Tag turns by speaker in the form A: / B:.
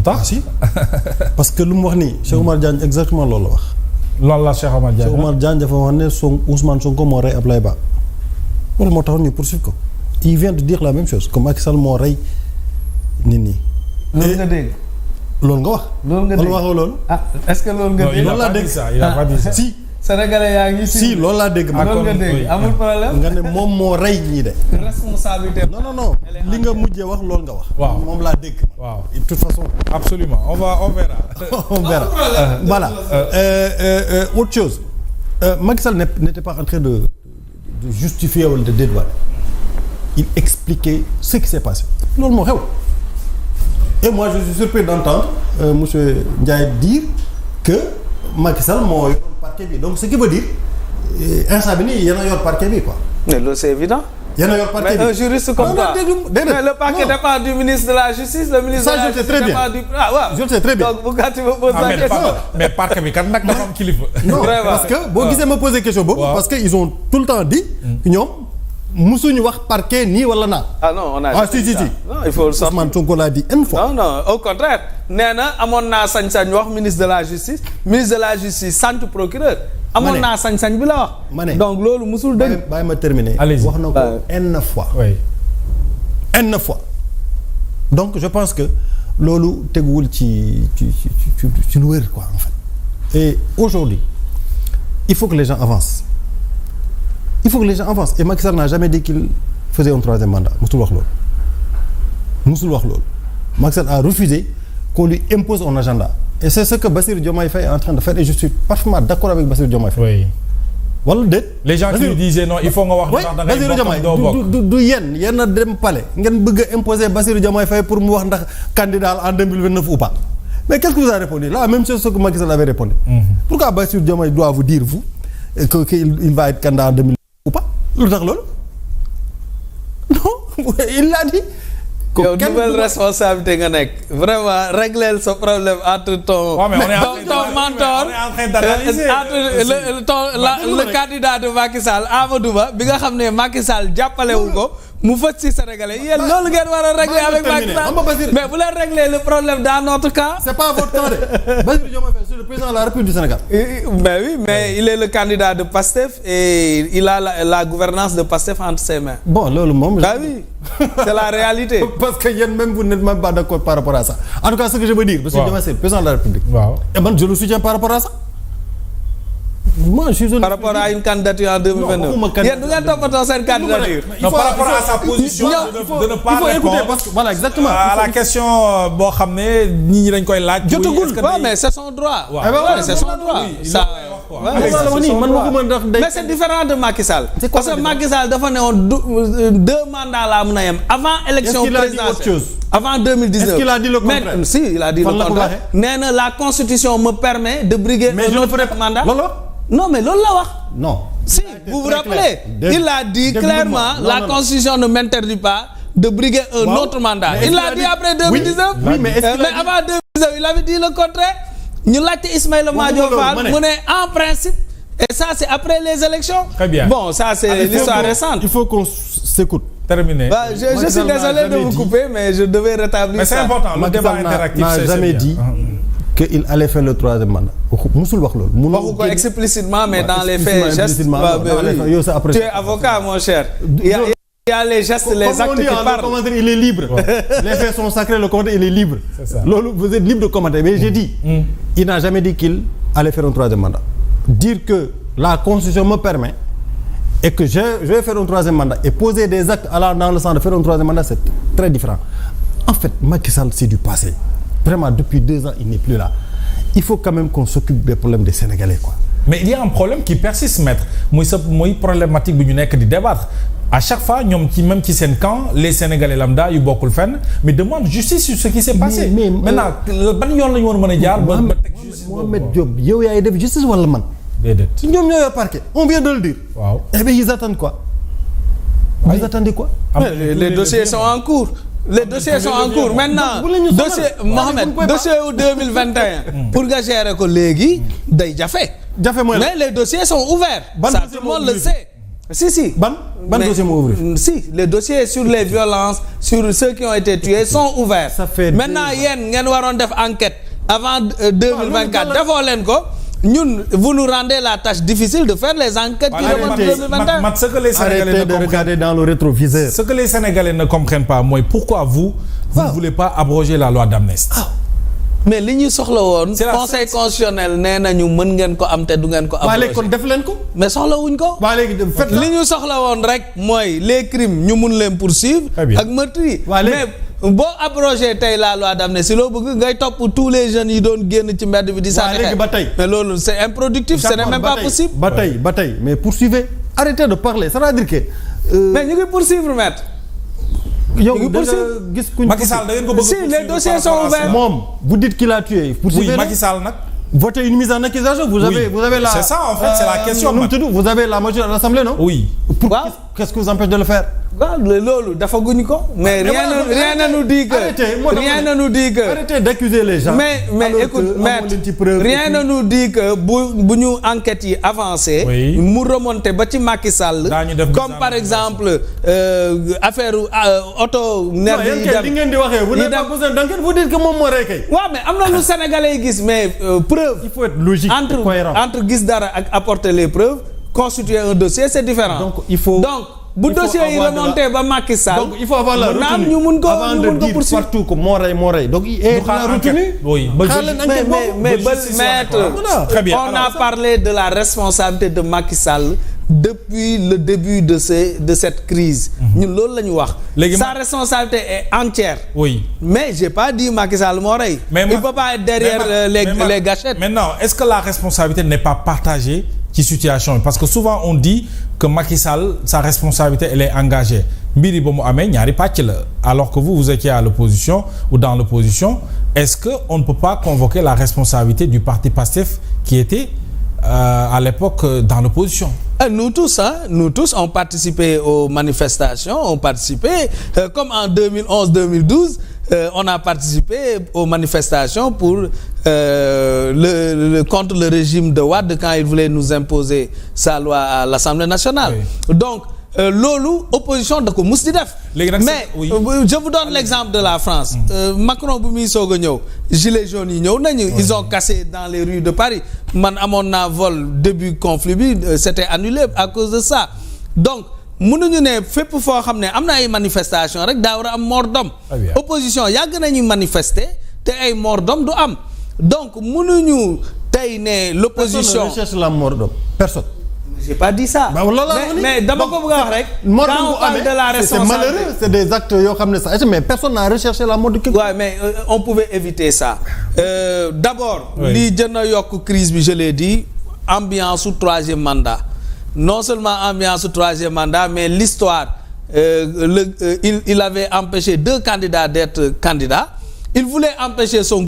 A: lu tax
B: si parce que lu mu wax nii Cheikh Oumar Diagne exactement loolu la wax.
A: loolu la Cheikh Oumar Diagne.
B: Cheikh Oumar Diagne dafa wax ne Ousmane Sonko moo rey Ablaye Ba loolu moo taxoon ñu poursuivre ko il vient de dire la même chose que Macky Sall moo rey nit ñi.
C: loolu nga dégg.
B: loolu nga wax.
C: loolu nga dégg
B: wala waxoo loolu.
C: ah est-ce que loolu nga dégg.
B: loolu laa dégg
A: il a pas dit ça.
B: si.
C: Sénégalais yaa ngi
B: si loolu laa dégg.
C: loolu nga dégg amul problème.
B: nga ne moom moo rey ñii de.
C: responsabilité.
B: non li nga mujjee wax loolu nga wax.
A: waaw
B: moom laa dégg.
A: waaw
B: de toute façon.
A: absolument on verra.
B: on verra voilà. Autre chose. Macky Sall n'était pas en train de justifier wala de dédouaner. Il expliquait ce qui s'est passé. loolu moo xew. et moi je suis surpris d'entendre monsieur Ndiaye dire que Macky Sall moo yor parquet bi donc ce qui veut dire instant bi nii yéen a yor parquet bi quoi.
C: mais loolu c'est évident.
B: yéen a yor parquet bi
C: mais un juriste comme ça. mais le parquet dépend du ministre de la justice. le ministre de la justice dépend du
B: je le sais très bien.
C: donc bu gàtt ma pose la question.
A: mais parquet bi kat nag dafa am kilifa.
B: non parce que boo gisee ma poser question boobu. parce que ils ont tout le temps dit. ñoom musuñu wax parquet nii wala naa.
C: ah non on a.
B: si.
C: non il faut le sortir.
B: Ousmane Sonko l'a dit une fois.
C: non au contraire nee na amoon naa sañ-sañ wax ministre de la justice ministre de la justice sant procureur. amoon naa sañ-sañ bi la wax.
B: ma ne
C: donc loolu musul dëgg.
B: bàyyi ma terminer.
A: allez-y
B: wax na ko n fois.
A: oui.
B: n fois. donc je pense que loolu teguwul ci lu wér quoi en fait. et aujourd'hui il faut que les gens avancent. il faut que les gens avancent et Macky Sall n'a jamais dit qu'il faisait un troisième mandat musul wax loolu Macky Sall a refusé qu'on lui impose un agenda et c'est ce que Bassirou Diomaye Faye est en train de faire et je suis parfaitement d'accord avec Bassirou Diomaye Faye.
A: oui.
B: wala déet.
A: les gens qui lui disaient non il faut nga wax. ndax da ngay bokk doo bokk
B: du yéen a dem palais ngeen bëgg a imposer Bassirou Diomaye Faye pour mu wax ndax candidat en 2029 ou pas mais qu'est-ce que vous avez répondu la même chose que Macky Sall avait répondu. Pourquoi Bassirou Diomaye doit vous dire vous que il va être candidat en 2029 ou pas lu tax loolu non il l'a dit.
C: yow nouvelle responsabilité nga nekk vraiment régler ce problème entre ton mentor le candidat de Macky Sall Amadou Ba bi nga xam ne Macky Sall jàppalewu ko mu fëcc ci Sénégalais yéen loolu ngeen war a régler avec Macky Sall mais bu leen régler le problème dans notre cas.
B: c'est pas votre cas de Bassirou Diomaye Faye c'est le président de la République du Sénégal.
C: mais oui mais il est le candidat de Pastef et il a la gouvernance de Pastef entre ses mains.
B: bon loolu moom.
C: ah oui c'est la réalité.
B: parce que yéen même vous n'êtes même pas d'accord par rapport à ça en tout cas ce que je veux dire. Bassirou Diomaye c'est le président de la République.
A: waaw
B: et man je le soutiens par rapport à ça. moi je suis
C: par rapport à une candidature en 2029. yéen du ngeen toppatoo seen candidature.
A: non par rapport à sa position de ne pas répondre
B: parce que voilà exactement.
A: à la question boo xam ne nit ñi dañ koy laaj.
C: jotagul waaw mais c'est son droit. waaw c'est son droit. ça mais c'est différent de Macky Sall. parce que Macky Sall dafa ne woon 2 mandats laa mën a yem avant élection présidentielle. avant 2019.
B: est-ce qu'il a dit le contraire?
C: mais si il a dit le contraire. nee na la constitution me permet de briguer un autre mandat. non mais loolu la wax.
B: non.
C: si vous vous rappelez. il a dit clairement la constitution ne m'interdit pas de briguer un autre mandat. il l'a dit après 2019.
B: oui mais
C: avant 2019 il avait dit le contraire. ñu laajte Ismaïla Madior Fall mu ne en principe. et ça c'est après les élections.
A: très bien
C: bon ça c'est l'histoire récente.
B: il faut qu'on s'écoute.
A: terminé.
C: je suis désolé de vous couper mais je devais rétablir ça.
A: mais c'est important le débat interactif
B: n'a jamais dit qu'il allait faire le troisième mandat. musul wax loolu.
C: waxu ko explicitement mais dans les faits gestes. tu es avocat mon cher. Il y a les gestes les actes qui parlent.
B: Le commentaire il est libre. les faits sont sacrés le commentaire il est libre.
A: c'est ça
B: loolu vous êtes libre de commenter mais j'ai dit. il n'a jamais dit qu'il allait faire un troisième mandat. dire que la constitution me permet et que je vais faire un troisième mandat et poser des actes allant dans le sens de faire un troisième mandat c'est très différent. En fait Macky Sall c'est du passé. Vraiment depuis 2 ans il n'est plus là. Il faut quand même qu'on s'occupe des problèmes des Sénégalais quoi.
A: mais il y a un problème qui persiste maître muy problématique bi ñu nekk di débattre à chaque fois ñoom même ci seen camp les Sénégalais lambda yu bokkul fenn mais demandent justice sur ce qui s'est passé. mais maintenant ban yoon la ñu war a mën a jaar. ba teg justice
B: Mohamed Diop yow yaay def justice wala man.
A: déedéet
B: ñoom ñoo yor parquet on vient de le dire.
A: waaw
B: eh bien ils attendent quoi. Ils attendaient quoi.
C: les dossiers sont en cours. les dossiers sont en cours maintenant dossier Mohamed dossier wu 2021 pour nga gérer ko léegi day jafe.
B: mooy
C: mais les dossiers sont ouverts. ça tout le monde le sait. si.
B: ban dossier moo ouvrir.
C: Si les dossiers sur les violences sur ceux qui ont été tués sont ouverts.
B: Ça fait
C: maintenant yéen ngeen waroon def enquête avant 2024 defoo leen ko. ñun vous nous rendez la tâche difficile de faire les enquêtes qui remontent 2021.
A: Ce que les Sénégalais
B: arrêtez de regarder dans le rétroviseur.
A: Ce que les Sénégalais ne comprennent pas mooy pourquoi vous ne voulez pas abroger la loi d'amnistie.
C: mais li ñu soxla woon. conseil constitutionnel nee nañu mën ngeen ko am te du ngeen ko. abroger
B: waaye léegi kon def leen ko.
C: mais soxla wuñ ko.
B: waaye léegi faites
C: li ñu soxla woon rek mooy les crimes ñu mun leen poursuivre. ak meurtre yi mais. boo abrogé tey la loi d'amnistie loo bëgg ngay topp tous les jeunes yi doon génn ci mbedd bi di sànni xeer
B: ba tey
C: mais loolu c'est improductif ce n'est même pas possible
B: ba tey mais poursuivez arrêtez de parler c'est-à-dire que
C: mais ñu ngi poursuivre maître
B: yow da nga gis kuñ
A: Macky Sall da ngeen ko bëgg
C: si les dossiers sont ouverts
B: moom vous dites qu'il a tué poursuivez
A: oui Macky Sall nag
B: votez une mise en accusation vous avez la
A: c'est ça en fait c'est la question
B: vous avez la majorité à l'Assemblée non
A: oui
B: qu'est-ce que vous empêche de le faire
C: waaw loolu dafa guñ ko mais rien ne nous dit que
B: arrêtez d'accuser les gens
C: mais écoute maître rien ne nous dit que bu ñu enquête yi avancé mu remonter ba ci Macky Sall comme par exemple affaire auto nervi yi dem
B: li ngeen di waxee vous n'avez pas besoin d'enquête vous dites que moom moo rey kay
C: waaw mais am na lu Sénégalais yi gis mais preuve
B: il faut être logique et cohérent
C: entre gis dara ak apporter les preuves constituer un dossier c'est différent
B: donc il faut
C: bu dossier yi remonté ba Macky Sall.
B: donc il faut avoir la retenue
C: ñu mun ko
B: avant de dire partout que moo rey donc il est la retenue.
A: oui
C: mais maître on a parlé de la responsabilité de Macky Sall depuis le début de cette crise. ñun loolu la ñu wax. sa responsabilité est entière.
A: oui
C: mais j'ai pas dit Macky Sall moo rey. il peut pas être derrière les gâchettes.
A: maintenant est-ce que la responsabilité n'est pas partagée ci situation parce que souvent on dit que Macky Sall sa responsabilité elle est engagée mbir yi ba mu amee ñaari pàcc la alors que vous étiez à l'opposition ou dans l'opposition est-ce que on ne peut pas convoquer la responsabilité du parti PASTEF qui était à l'époque dans l'opposition?
C: Nous tous on participait aux manifestations on participait comme en 2011-2012 on a participé aux manifestations pour contre le régime de Wade quand il voulait nous imposer sa loi à l'Assemblée nationale. Oui. Donc loolu opposition da ko mus di def. mais je vous donne l'exemple de la France. Macron bu muy soog a ñëw gilets jaunes yi ñëw nañu. ils ont cassé dans les rues de Paris man amoon naa vol début conflit bi c'était annulé à cause de ça donc. mënuñu ne fépp foo xam ne am na ay manifestation rek daa war a am mort d'homme opposition yàgg nañu manifester te ay mort d'homme du am donc mënuñu tey ne l'opposition
B: personne ne recherche la mort d'homme personne.
C: j'ai pas dit ça. mais dama ko bëgg a wax rek. quand on parle de la responsabilité
B: c'est malheureux c'est des actes yoo xam ne sax mais personne n'a recherché la mort de quelqu'un.
C: Ouais, mais on pouvait éviter ça. D'abord. li jën a yokk crise bi je l'ai dit ambiance su troisième mandat. Non seulement ambiance au troisième mandat mais l'histoire il avait empêché 2 candidats d'être candidats il voulait empêcher son